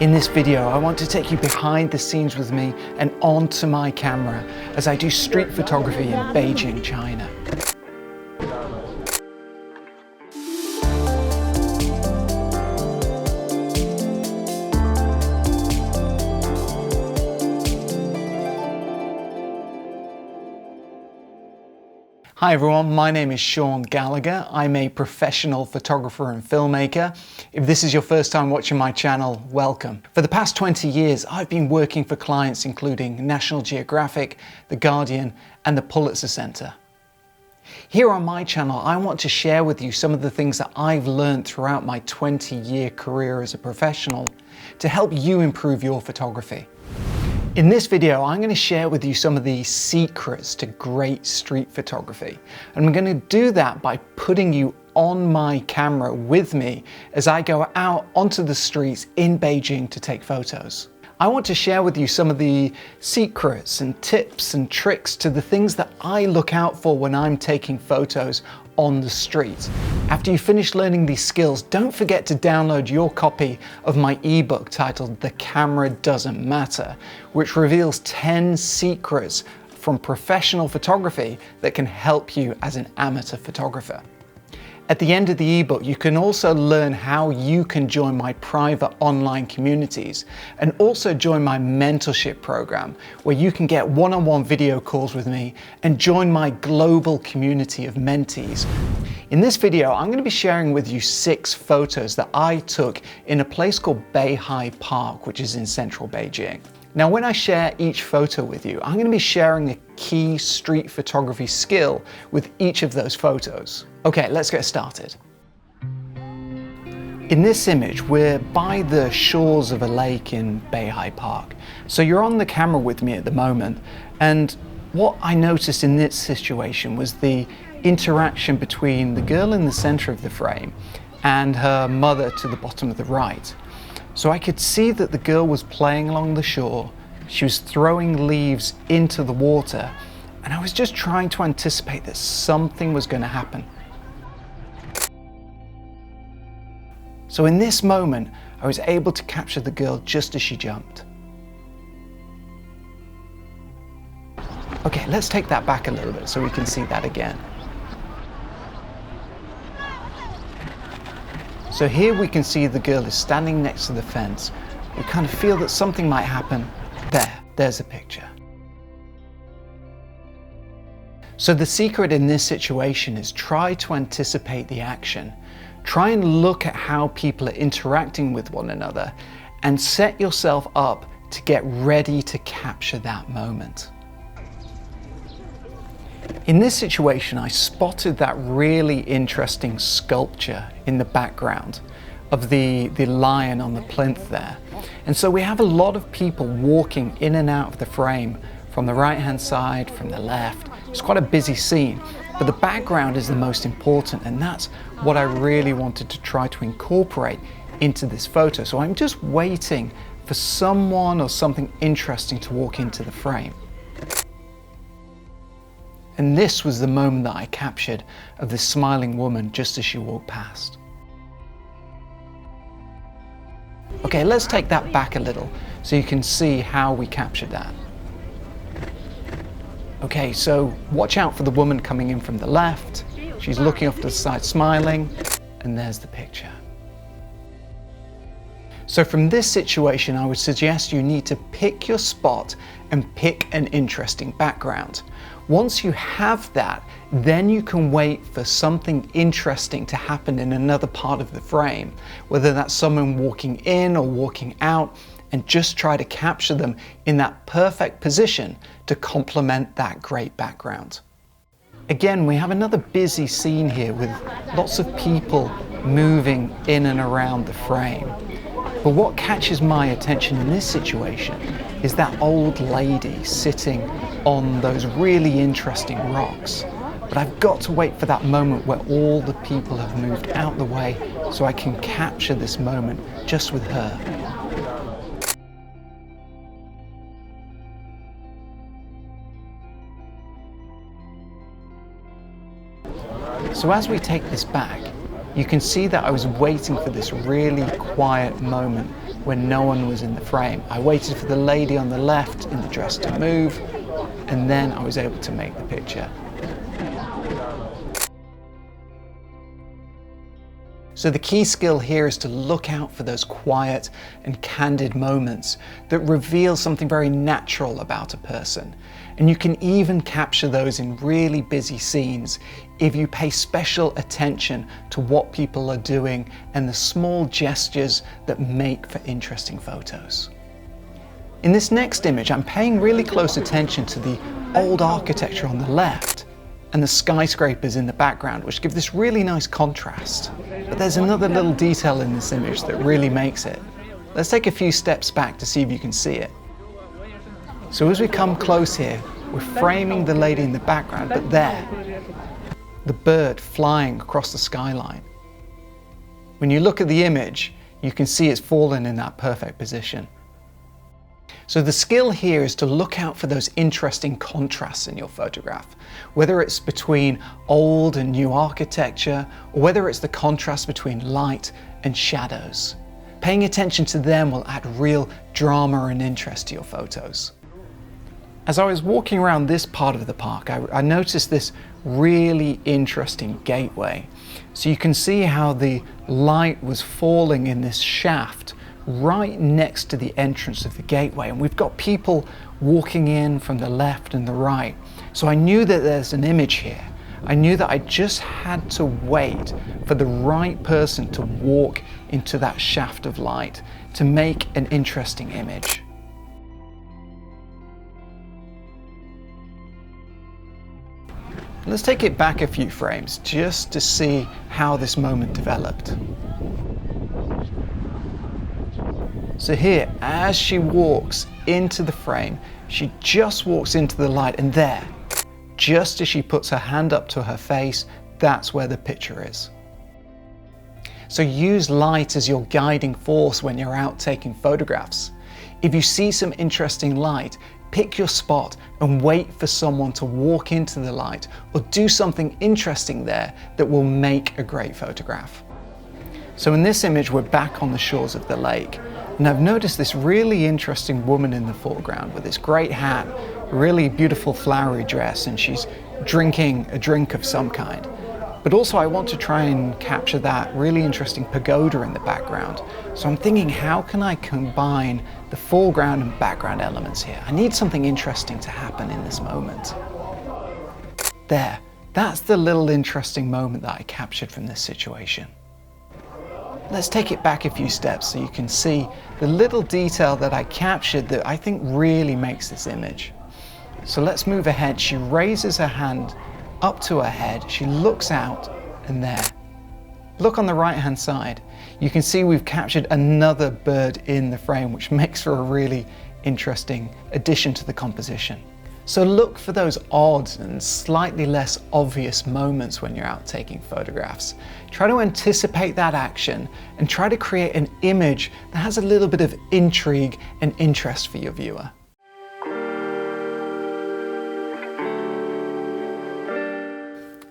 In this video, I want to take you behind the scenes with me and onto my camera as I do street photography in Beijing, China. Hi everyone, my name is Gallagher. I'm a professional photographer and filmmaker. If this is your first time watching my channel, welcome. For the past 20 years, I've been working for clients including National Geographic, The Guardian, and the Pulitzer Center. Here on my channel, I want to share with you some of the things that I've learned throughout my 20-year career as a professional to help you improve your photography. In this video, I'm going to share with you some of the secrets to great street photography. And I'm going to do that by putting you on my camera with me as I go out onto the streets in Beijing to take photos. I want to share with you some of the secrets and tips and tricks to the things that I look out for when I'm taking photos on the street. After you finish learning these skills, don't forget to download your copy of my ebook titled The Camera Doesn't Matter, which reveals 10 secrets from professional photography that can help you as an amateur photographer. At the end of the ebook, you can also learn how you can join my private online communities and also join my mentorship program, where you can get one-on-one video calls with me and join my global community of mentees. In this video, I'm going to be sharing with you 6 photos that I took in a place called Beihai Park, which is in central Beijing. Now, when I share each photo with you, I'm going to be sharing a key street photography skill with each of those photos. Okay, let's get started. In this image, we're by the shores of a lake in Beihai Park. So you're on the camera with me at the moment, and what I noticed in this situation was the interaction between the girl in the center of the frame and her mother to the bottom of the right. So I could see that the girl was playing along the shore, she was throwing leaves into the water, and I was just trying to anticipate that something was going to happen. So in this moment, I was able to capture the girl just as she jumped. Okay, let's take that back a little bit so we can see that again. So here we can see the girl is standing next to the fence. We kind of feel that something might happen. There's a picture. So the secret in this situation is try to anticipate the action. Try and look at how people are interacting with one another and set yourself up to get ready to capture that moment. In this situation, I spotted that really interesting sculpture in the background of the lion on the plinth there. And so we have a lot of people walking in and out of the frame from the right-hand side, from the left. It's quite a busy scene, but the background is the most important, and that's what I really wanted to try to incorporate into this photo. So I'm just waiting for someone or something interesting to walk into the frame. And this was the moment that I captured of this smiling woman just as she walked past. Okay, let's take that back a little so you can see how we captured that. Okay, so watch out for the woman coming in from the left. She's looking off to the side smiling, and there's the picture. So from this situation, I would suggest you need to pick your spot and pick an interesting background. Once you have that, then you can wait for something interesting to happen in another part of the frame, whether that's someone walking in or walking out, and just try to capture them in that perfect position to complement that great background. Again, we have another busy scene here with lots of people moving in and around the frame. But what catches my attention in this situation is that old lady sitting on those really interesting rocks. But I've got to wait for that moment where all the people have moved out the way so I can capture this moment just with her. So as we take this back, you can see that I was waiting for this really quiet moment when no one was in the frame. I waited for the lady on the left in the dress to move, and then I was able to make the picture. So the key skill here is to look out for those quiet and candid moments that reveal something very natural about a person. And you can even capture those in really busy scenes if you pay special attention to what people are doing and the small gestures that make for interesting photos. In this next image, I'm paying really close attention to the old architecture on the left and the skyscrapers in the background, which give this really nice contrast. But there's another little detail in this image that really makes it. Let's take a few steps back to see if you can see it. So as we come close here, we're framing the lady in the background, but there, the bird flying across the skyline. When you look at the image, you can see it's fallen in that perfect position. So the skill here is to look out for those interesting contrasts in your photograph, whether it's between old and new architecture, or whether it's the contrast between light and shadows. Paying attention to them will add real drama and interest to your photos. As I was walking around this part of the park, I noticed this really interesting gateway. So you can see how the light was falling in this shaft right next to the entrance of the gateway, and we've got people walking in from the left and the right. So I knew that there's an image here. I knew that I just had to wait for the right person to walk into that shaft of light to make an interesting image. Let's take it back a few frames just to see how this moment developed. So here, as she walks into the frame, she just walks into the light, and there, just as she puts her hand up to her face, that's where the picture is. So use light as your guiding force when you're out taking photographs. If you see some interesting light, pick your spot and wait for someone to walk into the light or do something interesting there that will make a great photograph. So in this image, we're back on the shores of the lake. And I've noticed this really interesting woman in the foreground with this great hat, really beautiful flowery dress, and she's drinking a drink of some kind. But also I want to try and capture that really interesting pagoda in the background. So I'm thinking, how can I combine the foreground and background elements here? I need something interesting to happen in this moment. There, that's the little interesting moment that I captured from this situation. Let's take it back a few steps so you can see the little detail that I captured that I think really makes this image. So let's move ahead. She raises her hand up to her head, she looks out, and there. Look on the right hand side. You can see we've captured another bird in the frame, which makes for a really interesting addition to the composition. So look for those odd and slightly less obvious moments when you're out taking photographs. Try to anticipate that action and try to create an image that has a little bit of intrigue and interest for your viewer.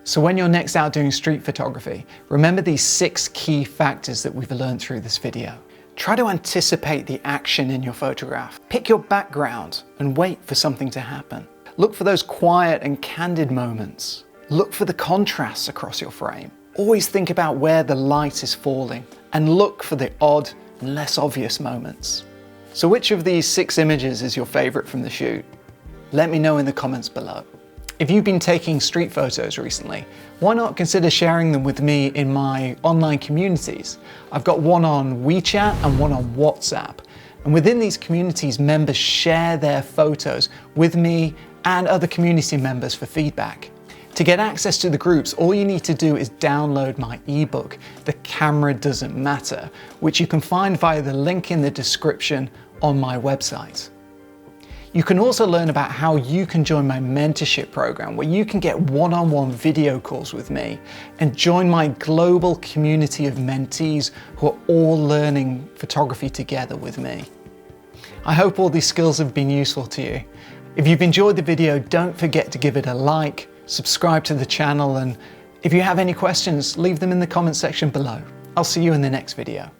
So when you're next out doing street photography, remember these 6 key factors that we've learned through this video. Try to anticipate the action in your photograph. Pick your background and wait for something to happen. Look for those quiet and candid moments. Look for the contrasts across your frame. Always think about where the light is falling and look for the odd and less obvious moments. So which of these 6 images is your favorite from the shoot? Let me know in the comments below. If you've been taking street photos recently, why not consider sharing them with me in my online communities? I've got one on WeChat and one on WhatsApp. And within these communities, members share their photos with me and other community members for feedback. To get access to the groups, all you need to do is download my ebook, The Camera Doesn't Matter, which you can find via the link in the description on my website. You can also learn about how you can join my mentorship program, where you can get one-on-one video calls with me and join my global community of mentees who are all learning photography together with me. I hope all these skills have been useful to you. If you've enjoyed the video, don't forget to give it a like, subscribe to the channel, and If you have any questions, leave them in the comment section below. I'll see you in the next video.